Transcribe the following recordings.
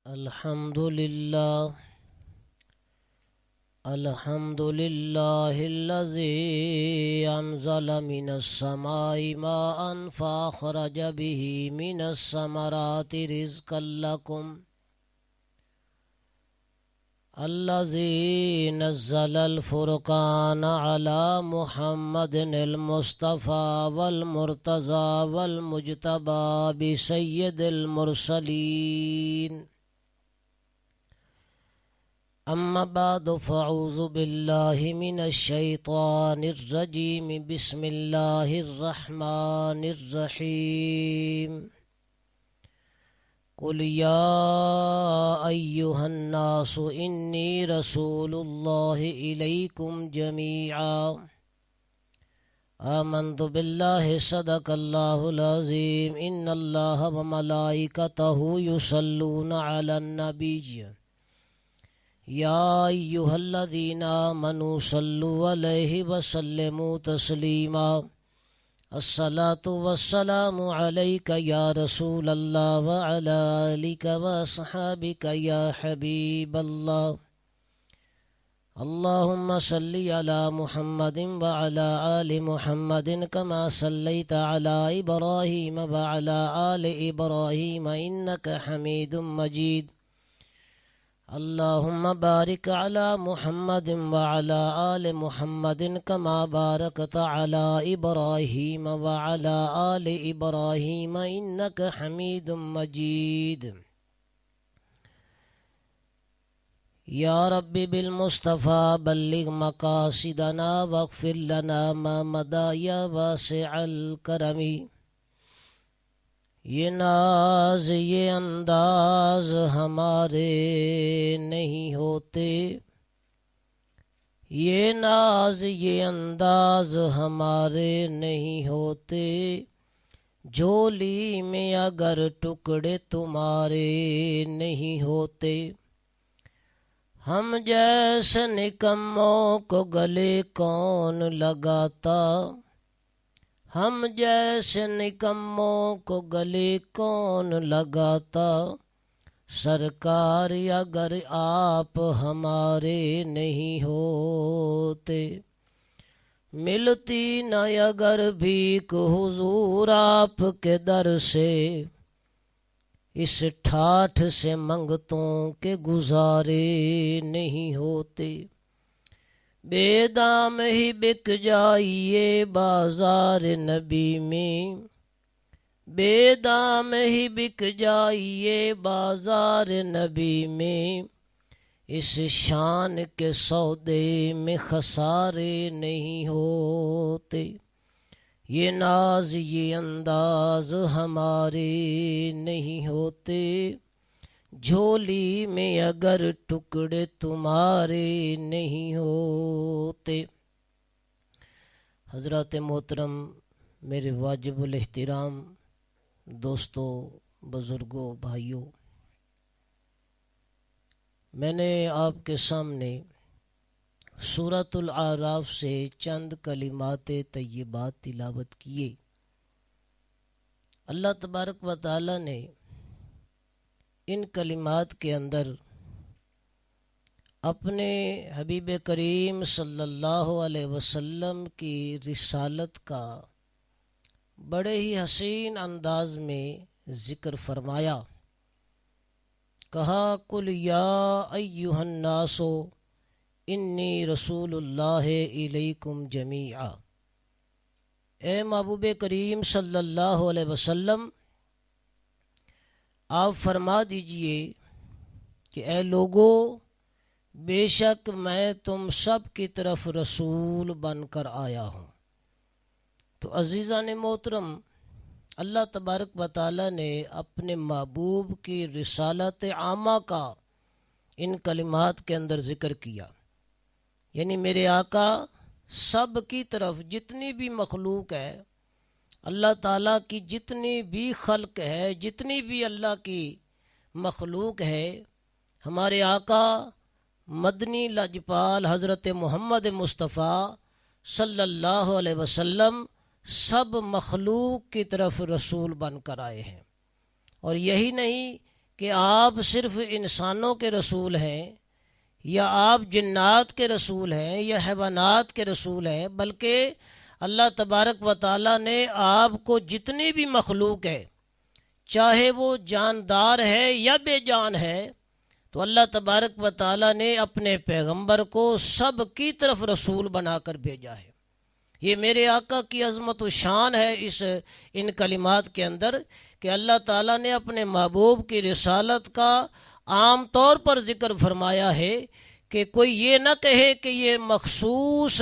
الحمد لله الذي أنزل من السماء ماء فأخرج به من الثمرات رزقا لكم الذي نزل الفرقان على محمد المصطفى والمرتضى والمجتبى بسيد المرسلين. أما بعد فأعوذ بالله من الشيطان الرجيم. بسم الله الرحمن الرحيم. قل يا أيها الناس إني رسول الله إليكم جميعا آمنت بالله صدق الله العظيم. إن الله وملائكته يصلون على النبي يا أيها الذين آمنوا صلوا عليه وسلموا تسليما. الصلاة والسلام عليك يا رسول الله وعلى آلك وأصحابك يا حبيب الله. اللهم صل على محمد وعلى آل محمد كما صليت على إبراهيم وعلى آل إبراهيم إنك حميد مجيد. اللهم بارك على محمد وعلى آل محمد كما باركت على إبراهيم وعلى آل إبراهيم إنك حميد مجيد. يا رب بالمصطفى بلغ مقاصدنا واغفر لنا ما مضى يا واسع الكرم. یہ ناز یہ انداز ہمارے نہیں ہوتے، یہ ناز یہ انداز ہمارے نہیں ہوتے، جھولی میں اگر ٹکڑے تمہارے نہیں ہوتے. ہم جیسے نکموں کو گلے کون لگاتا، ہم جیسے نکموں کو گلے کون لگاتا. سرکار اگر آپ ہمارے نہیں ہوتے، ملتی نہ اگر بھیک حضور آپ کے در سے، اس ٹھاٹھ سے منگتوں کے گزارے نہیں ہوتے. بے دام ہی بک جائیے بازار نبی میں، بے دام ہی بک جائیے بازار نبی میں، اس شان کے سودے میں خسارے نہیں ہوتے. یہ ناز یہ انداز ہمارے نہیں ہوتے، جھولی میں اگر ٹکڑے تمہارے نہیں ہوتے. حضرات محترم، میرے واجب الاحترام دوستوں، بزرگوں، بھائیوں، میں نے آپ کے سامنے سورۃ الاعراف سے چند کلمات طیبات تلاوت کیے. اللہ تبارک و تعالی نے ان کلمات کے اندر اپنے حبیب کریم صلی اللہ علیہ وسلم کی رسالت کا بڑے ہی حسین انداز میں ذکر فرمایا. کہا قل یا ایھا الناس انی رسول اللہ الیکم جمیعا. اے محبوب کریم صلی اللہ علیہ وسلم، آپ فرما دیجئے کہ اے لوگو، بے شک میں تم سب کی طرف رسول بن کر آیا ہوں. تو عزیزان محترم، اللہ تبارک و تعالی نے اپنے محبوب کی رسالت عامہ کا ان کلمات کے اندر ذکر کیا. یعنی میرے آقا سب کی طرف جتنی بھی مخلوق ہے، اللہ تعالیٰ کی جتنی بھی خلق ہے، جتنی بھی اللہ کی مخلوق ہے، ہمارے آقا مدنی لاجپال حضرت محمد مصطفیٰ صلی اللہ علیہ وسلم سب مخلوق کی طرف رسول بن کر آئے ہیں. اور یہی نہیں کہ آپ صرف انسانوں کے رسول ہیں یا آپ جنات کے رسول ہیں یا حیوانات کے رسول ہیں، بلکہ اللہ تبارک و تعالیٰ نے آپ کو جتنی بھی مخلوق ہے، چاہے وہ جاندار ہے یا بے جان ہے، تو اللہ تبارک و تعالیٰ نے اپنے پیغمبر کو سب کی طرف رسول بنا کر بھیجا ہے۔ یہ میرے آقا کی عظمت و شان ہے ان کلمات کے اندر کہ اللہ تعالیٰ نے اپنے محبوب کی رسالت کا عام طور پر ذکر فرمایا ہے کہ کوئی یہ نہ کہے کہ یہ مخصوص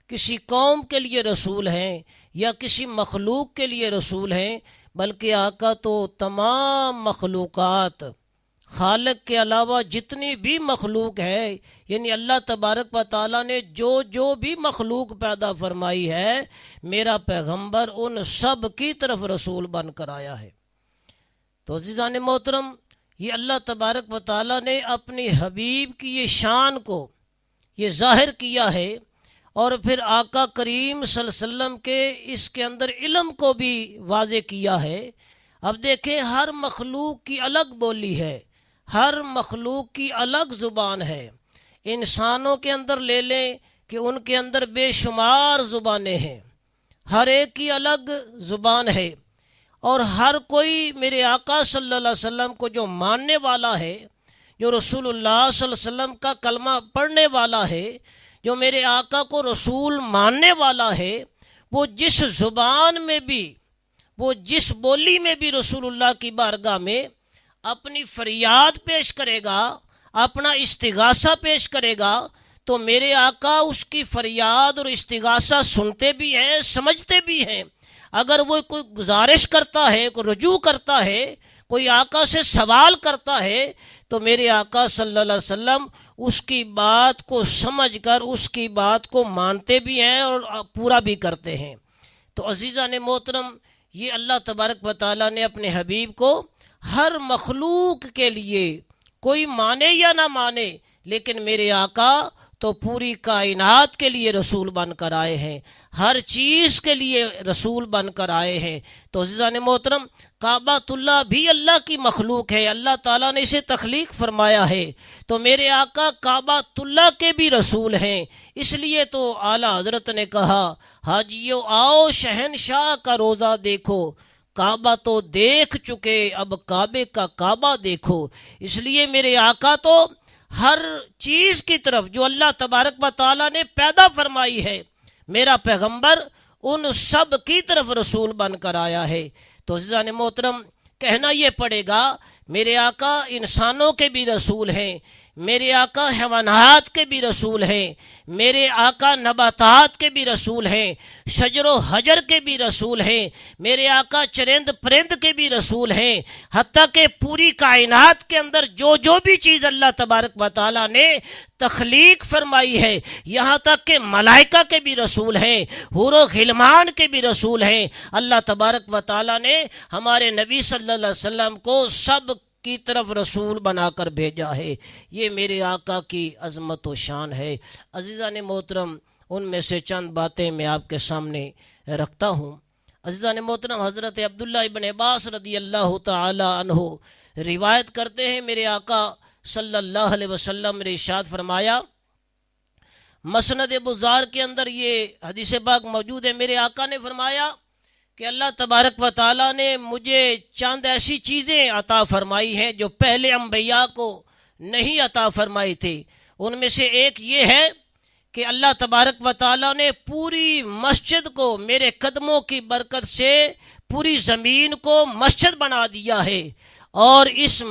کسی قوم کے لیے رسول ہیں یا کسی مخلوق کے لیے رسول ہیں، بلکہ آقا تو تمام مخلوقات، خالق کے علاوہ جتنی بھی مخلوق ہے، یعنی اللہ تبارک و تعالیٰ نے جو بھی مخلوق پیدا فرمائی ہے، میرا پیغمبر ان سب کی طرف رسول بن کر آیا ہے۔ تو عزیزان محترم، یہ اللہ تبارک و تعالیٰ نے اپنی حبیب کی یہ شان کو یہ ظاہر کیا ہے، اور پھر آقا کریم صلی اللہ علیہ وسلم کے اس کے اندر علم کو بھی واضح کیا ہے۔ اب دیکھیں، ہر مخلوق کی الگ بولی ہے، ہر مخلوق کی الگ زبان ہے۔ انسانوں کے اندر لے لیں کہ ان کے اندر بے شمار زبانیں ہیں، ہر ایک کی الگ زبان ہے، اور ہر کوئی میرے آقا صلی اللہ علیہ وسلم کو جو ماننے والا ہے، جو رسول اللہ صلی اللہ علیہ وسلم کا کلمہ پڑھنے والا ہے، جو میرے آقا کو رسول ماننے والا ہے، وہ جس زبان میں بھی، وہ جس بولی میں بھی رسول اللہ کی بارگاہ میں اپنی فریاد پیش کرے گا، اپنا استغاثہ پیش کرے گا، تو میرے آقا اس کی فریاد اور استغاثہ سنتے بھی ہیں، سمجھتے بھی ہیں۔ اگر وہ کوئی گزارش کرتا ہے، کوئی رجوع کرتا ہے، کوئی آقا سے سوال کرتا ہے، تو میرے آقا صلی اللہ علیہ وسلم اس کی بات کو سمجھ کر اس کی بات کو مانتے بھی ہیں اور پورا بھی کرتے ہیں۔ تو عزیزان محترم، یہ اللہ تبارک و تعالیٰ نے اپنے حبیب کو ہر مخلوق کے لیے، کوئی مانے یا نہ مانے، لیکن میرے آقا تو پوری کائنات کے لیے رسول بن کر آئے ہیں، ہر چیز کے لیے رسول بن کر آئے ہیں۔ تو عزیزان محترم، کعبۃ اللہ بھی اللہ کی مخلوق ہے، اللہ تعالیٰ نے اسے تخلیق فرمایا ہے، تو میرے آقا کعبۃ اللہ کے بھی رسول ہیں۔ اس لیے تو اعلیٰ حضرت نے کہا، حاجیو آؤ شہنشاہ کا روزہ دیکھو، کعبہ تو دیکھ چکے اب کعبے کا کعبہ دیکھو۔ اس لیے میرے آقا تو ہر چیز کی طرف جو اللہ تبارک و تعالیٰ نے پیدا فرمائی ہے، میرا پیغمبر ان سب کی طرف رسول بن کر آیا ہے۔ تو عزیزان محترم، کہنا یہ پڑے گا، میرے آقا انسانوں کے بھی رسول ہیں، میرے آقا حیوانات کے بھی رسول ہیں، میرے آقا نباتات کے بھی رسول ہیں، شجر و حجر کے بھی رسول ہیں، میرے آقا چرند پرند کے بھی رسول ہیں، حتیٰ کہ پوری کائنات کے اندر جو بھی چیز اللہ تبارک و تعالیٰ نے تخلیق فرمائی ہے، یہاں تک کہ ملائکہ کے بھی رسول ہیں، حور و غلمان کے بھی رسول ہیں۔ اللہ تبارک و تعالیٰ نے ہمارے نبی صلی اللہ علیہ وسلم کو سب کی طرف رسول بنا کر بھیجا ہے۔ یہ میرے آقا کی عظمت و شان ہے۔ عزیزان محترم، ان میں سے چند باتیں میں آپ کے سامنے رکھتا ہوں۔ عزیزان محترم، حضرت عبداللہ ابن عباس رضی اللہ تعالی عنہ روایت کرتے ہیں، میرے آقا صلی اللہ علیہ وسلم نے ارشاد فرمایا، مسند بزار کے اندر یہ حدیث پاک موجود ہے، میرے آقا نے فرمایا کہ اللہ تبارک و تعالیٰ نے مجھے چند ایسی چیزیں عطا فرمائی ہیں جو پہلے انبیاء کو نہیں عطا فرمائی تھی۔ ان میں سے ایک یہ ہے کہ اللہ تبارک و تعالیٰ نے پوری مسجد کو میرے قدموں کی برکت سے پوری زمین کو مسجد بنا دیا ہے، اور اس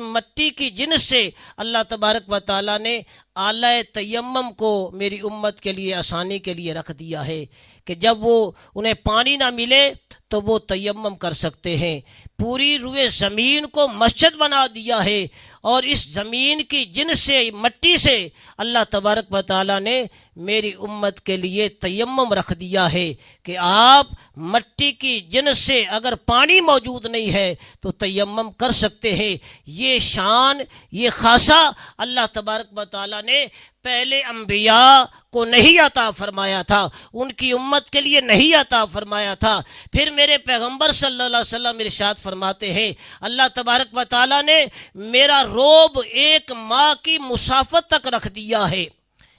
مٹی کی جنس سے اللہ تبارک و تعالیٰ نے آلہ تیمم کو میری امت کے لیے آسانی کے لیے رکھ دیا ہے کہ جب وہ انہیں پانی نہ ملے تو وہ تیمم کر سکتے ہیں۔ پوری روئے زمین کو مسجد بنا دیا ہے، اور اس زمین کی جن سے مٹی سے اللہ تبارک و تعالیٰ نے میری امت کے لیے تیمم رکھ دیا ہے کہ آپ مٹی کی جن سے اگر پانی موجود نہیں ہے تو تیمم تیمم کر سکتے ہیں۔ یہ شان، یہ خاصہ اللہ تبارک و تعالیٰ نے پہلے انبیاء کو نہیں عطا فرمایا تھا، ان کی امت کے لیے نہیں عطا فرمایا تھا۔ پھر میرے پیغمبر صلی اللہ علیہ وسلم ارشاد فرماتے ہیں اللہ تبارک و تعالیٰ نے میرا روب 1 ماہ کی مسافت تک رکھ دیا ہے،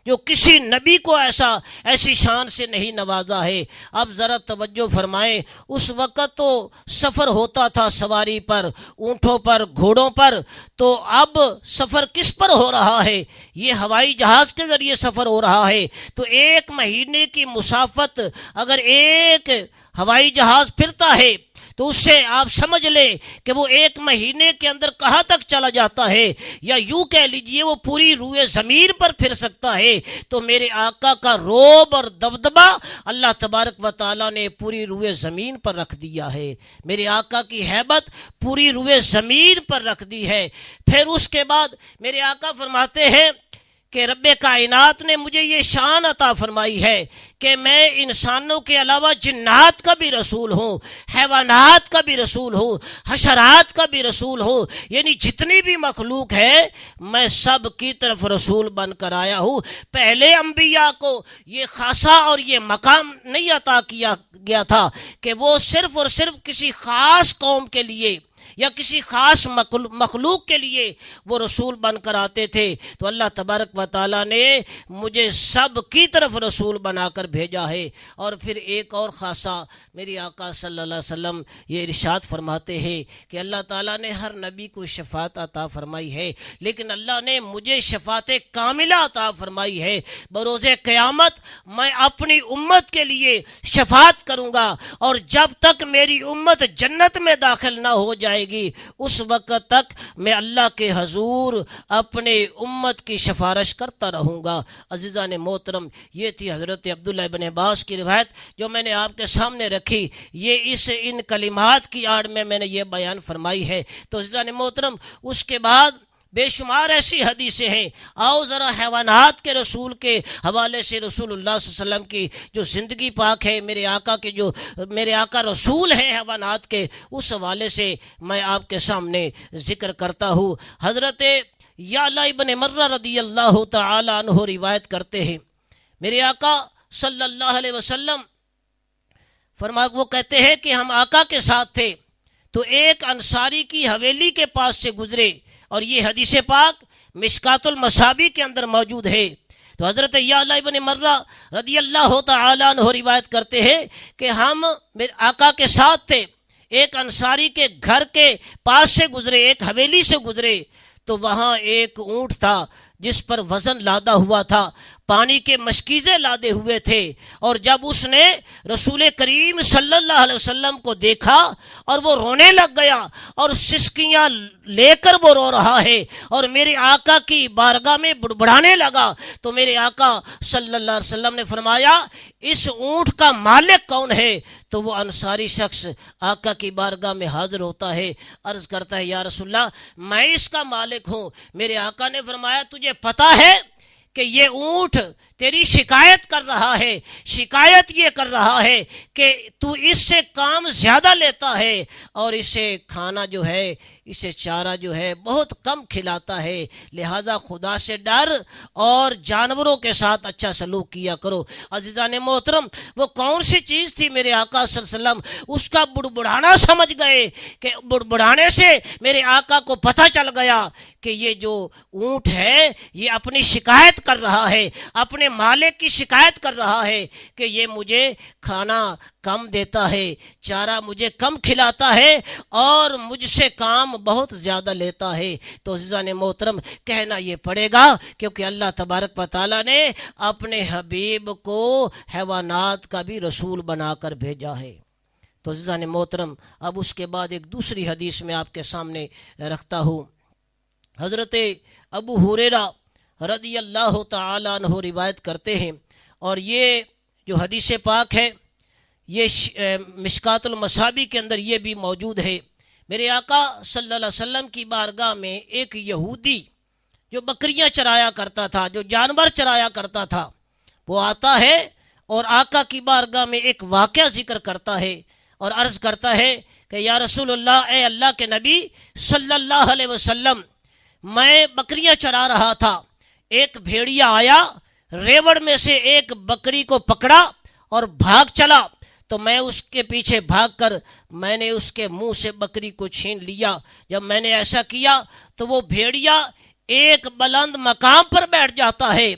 جو کسی نبی کو ایسی شان سے نہیں نوازا ہے۔ اب ذرا توجہ فرمائیں، اس وقت تو سفر ہوتا تھا سواری پر، اونٹوں پر، گھوڑوں پر، تو اب سفر کس پر ہو رہا ہے؟ یہ ہوائی جہاز کے ذریعے سفر ہو رہا ہے۔ تو 1 مہینے کی مسافت اگر ایک ہوائی جہاز پھرتا ہے تو اس سے آپ سمجھ لیں کہ وہ 1 مہینے کے اندر کہاں تک چلا جاتا ہے، یا یوں کہہ لیجئے وہ پوری روئے زمین پر پھر سکتا ہے۔ تو میرے آقا کا روب اور دبدبہ اللہ تبارک و تعالیٰ نے پوری روئے زمین پر رکھ دیا ہے، میرے آقا کی ہیبت پوری روئے زمین پر رکھ دی ہے۔ پھر اس کے بعد میرے آقا فرماتے ہیں کہ رب کائنات نے مجھے یہ شان عطا فرمائی ہے کہ میں انسانوں کے علاوہ جنات کا بھی رسول ہوں، حیوانات کا بھی رسول ہوں، حشرات کا بھی رسول ہوں، یعنی جتنی بھی مخلوق ہے میں سب کی طرف رسول بن کر آیا ہوں۔ پہلے انبیاء کو یہ خاصہ اور یہ مقام نہیں عطا کیا گیا تھا کہ وہ صرف اور صرف کسی خاص قوم کے لیے یا کسی خاص مخلوق کے لیے وہ رسول بن کر آتے تھے۔ تو اللہ تبارک و تعالیٰ نے مجھے سب کی طرف رسول بنا کر بھیجا ہے۔ اور پھر ایک اور خاصہ میری آقا صلی اللہ علیہ وسلم یہ ارشاد فرماتے ہیں کہ اللہ تعالیٰ نے ہر نبی کو شفاعت عطا فرمائی ہے، لیکن اللہ نے مجھے شفاعت کاملہ عطا فرمائی ہے۔ بروز قیامت میں اپنی امت کے لیے شفاعت کروں گا، اور جب تک میری امت جنت میں داخل نہ ہو جائے گی اس وقت تک میں اللہ کے حضور اپنے امت کی سفارش کرتا رہوں گا۔ عزیزان محترم، یہ تھی حضرت عبداللہ ابن عباس کی روایت جو میں نے آپ کے سامنے رکھی، یہ ان کلمات کی آڑ میں نے یہ بیان فرمائی ہے۔ تو عزیزان محترم، اس کے بعد بے شمار ایسی حدیثیں ہیں۔ آؤ ذرا حیوانات کے رسول کے حوالے سے رسول اللہ صلی اللہ علیہ وسلم کی جو زندگی پاک ہے، میرے آقا رسول ہیں حیوانات کے، اس حوالے سے میں آپ کے سامنے ذکر کرتا ہوں۔ حضرت یعلا ابن مرہ رضی اللہ تعالی عنہ روایت کرتے ہیں، میرے آقا صلی اللہ علیہ وسلم وہ کہتے ہیں کہ ہم آقا کے ساتھ تھے تو ایک انصاری کی حویلی کے پاس سے گزرے، اور یہ حدیث پاک مشکات المصابیح کے اندر موجود ہے۔ تو حضرت یعلا ابن مرہ رضی اللہ تعالیٰ عنہ روایت کرتے ہیں کہ ہم میرے آقا کے ساتھ تھے، ایک انصاری کے گھر کے پاس سے گزرے، ایک حویلی سے گزرے، تو وہاں ایک اونٹ تھا جس پر وزن لادا ہوا تھا، پانی کے مشکیزے لادے ہوئے تھے، اور جب اس نے رسول کریم صلی اللہ علیہ وسلم کو دیکھا اور وہ رونے لگ گیا اور سسکیاں لے کر وہ رو رہا ہے اور میرے آقا کی بارگاہ میں بڑبڑانے لگا، تو میرے آقا صلی اللہ علیہ وسلم نے فرمایا اس اونٹ کا مالک کون ہے؟ تو وہ انصاری شخص آقا کی بارگاہ میں حاضر ہوتا ہے، عرض کرتا ہے یا رسول اللہ میں اس کا مالک ہوں۔ میرے آقا نے فرمایا تجھے پتہ ہے کہ یہ اونٹ تیری شکایت کر رہا ہے، شکایت یہ کر رہا ہے کہ تو اس سے کام زیادہ لیتا ہے اور اسے کھانا جو ہے، اسے چارہ جو ہے بہت کم کھلاتا ہے، لہٰذا خدا سے ڈر اور جانوروں کے ساتھ اچھا سلوک کیا کرو۔ عزیزان محترم، وہ کون سی چیز تھی؟ میرے آقا صلی اللہ علیہ وسلم اس کا بڑبڑانا سمجھ گئے کہ بڑبڑانے سے میرے آقا کو پتہ چل گیا کہ یہ جو اونٹ ہے یہ اپنی شکایت کر رہا ہے، اپنے مالک کی شکایت کر رہا ہے کہ یہ مجھے کھانا کم دیتا ہے، چارہ مجھے کم کھلاتا ہے اور مجھ سے کام بہت زیادہ لیتا ہے۔ تو عزیزان محترم کہنا یہ پڑے گا کیونکہ اللہ تبارک و تعالیٰ نے اپنے حبیب کو حیوانات کا بھی رسول بنا کر بھیجا ہے۔ تو عزیزان محترم اب اس کے بعد ایک دوسری حدیث میں آپ کے سامنے رکھتا ہوں۔ حضرت ابو ہریرہ رضی اللہ تعالی عنہ روایت کرتے ہیں، اور یہ جو حدیث پاک ہے یہ مشکات المصابیح کے اندر یہ بھی موجود ہے۔ میرے آقا صلی اللہ علیہ وسلم کی بارگاہ میں ایک یہودی جو بکریاں چرایا کرتا تھا، جو جانور چرایا کرتا تھا، وہ آتا ہے اور آقا کی بارگاہ میں ایک واقعہ ذکر کرتا ہے اور عرض کرتا ہے کہ یا رسول اللہ، اے اللہ کے نبی صلی اللہ علیہ وسلم، میں بکریاں چرا رہا تھا، ایک بھیڑیا آیا، ریوڑ میں سے ایک بکری کو پکڑا اور بھاگ چلا، تو میں اس کے پیچھے بھاگ کر میں نے اس کے منہ سے بکری کو چھین لیا۔ جب میں نے ایسا کیا تو وہ بھیڑیا ایک بلند مقام پر بیٹھ جاتا ہے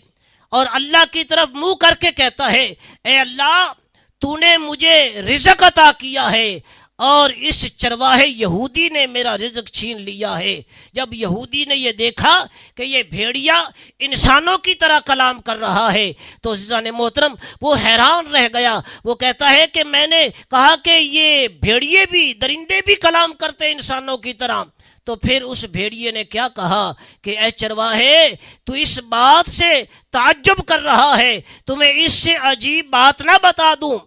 اور اللہ کی طرف منہ کر کے کہتا ہے، اے اللہ، تو نے مجھے رزق عطا کیا ہے اور اس چرواہے یہودی نے میرا رزق چھین لیا ہے۔ جب یہودی نے یہ دیکھا کہ یہ بھیڑیا انسانوں کی طرح کلام کر رہا ہے تو عزیزان محترم وہ حیران رہ گیا۔ وہ کہتا ہے کہ میں نے کہا کہ یہ بھیڑیے بھی، درندے بھی کلام کرتے انسانوں کی طرح۔ تو پھر اس بھیڑیے نے کیا کہا کہ اے چرواہے، تو اس بات سے تعجب کر رہا ہے، تمہیں اس سے عجیب بات نہ بتا دوں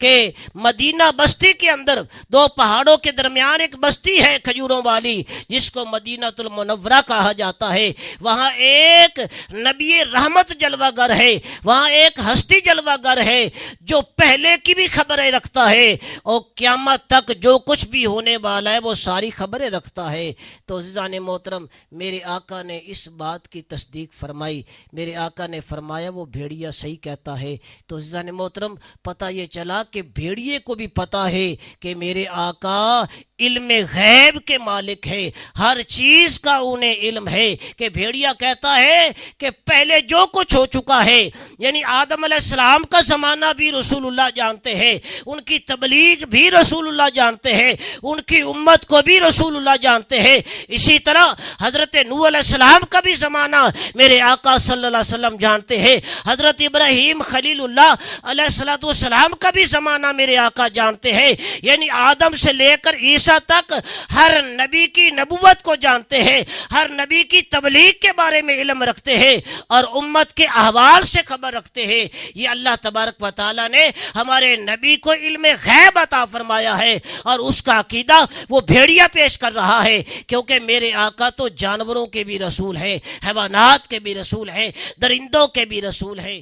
کہ مدینہ بستی کے اندر دو پہاڑوں کے درمیان ایک بستی ہے کھجوروں والی، جس کو مدینہ المنورہ کہا جاتا ہے۔ وہاں ایک نبی رحمت جلوہ گر ہے، وہاں ایک ہستی جلوہ گر ہے جو پہلے کی بھی خبریں رکھتا ہے اور قیامت تک جو کچھ بھی ہونے والا ہے وہ ساری خبریں رکھتا ہے۔ تو عزیزان محترم، میرے آقا نے اس بات کی تصدیق فرمائی، میرے آقا نے فرمایا وہ بھیڑیا صحیح کہتا ہے۔ تو عزیزان محترم، پتہ یہ چلا کہ بھیڑیے کو بھی پتا ہے کہ میرے آقا علم غیب کے مالک ہے، ہر چیز کا انہیں علم ہے۔ کہ بھیڑیا کہتا ہے کہ پہلے جو کچھ ہو چکا ہے، یعنی آدم علیہ السلام کا زمانہ بھی رسول اللہ جانتے ہیں، ان کی تبلیغ بھی رسول اللہ جانتے ہیں، ان کی امت کو بھی رسول اللہ جانتے ہیں۔ اسی طرح حضرت نوح علیہ السلام کا بھی زمانہ میرے آقا صلی اللہ علیہ وسلم جانتے ہیں، حضرت ابراہیم خلیل اللہ علیہ السلام کا بھی زمانہ میرے آقا جانتے ہیں، یعنی آدم سے لے کر عیسیٰ تک ہر نبی کی نبوت کو جانتے ہیں، ہر نبی کی تبلیغ کے بارے میں علم رکھتے ہیں اور امت کے احوال سے خبر رکھتے ہیں۔ یہ اللہ تبارک و تعالیٰ نے ہمارے نبی کو علم غیب عطا فرمایا ہے، اور اس کا عقیدہ وہ بھیڑیا پیش کر رہا ہے، کیونکہ میرے آقا تو جانوروں کے بھی رسول ہے، حیوانات کے بھی رسول ہے، درندوں کے بھی رسول ہے۔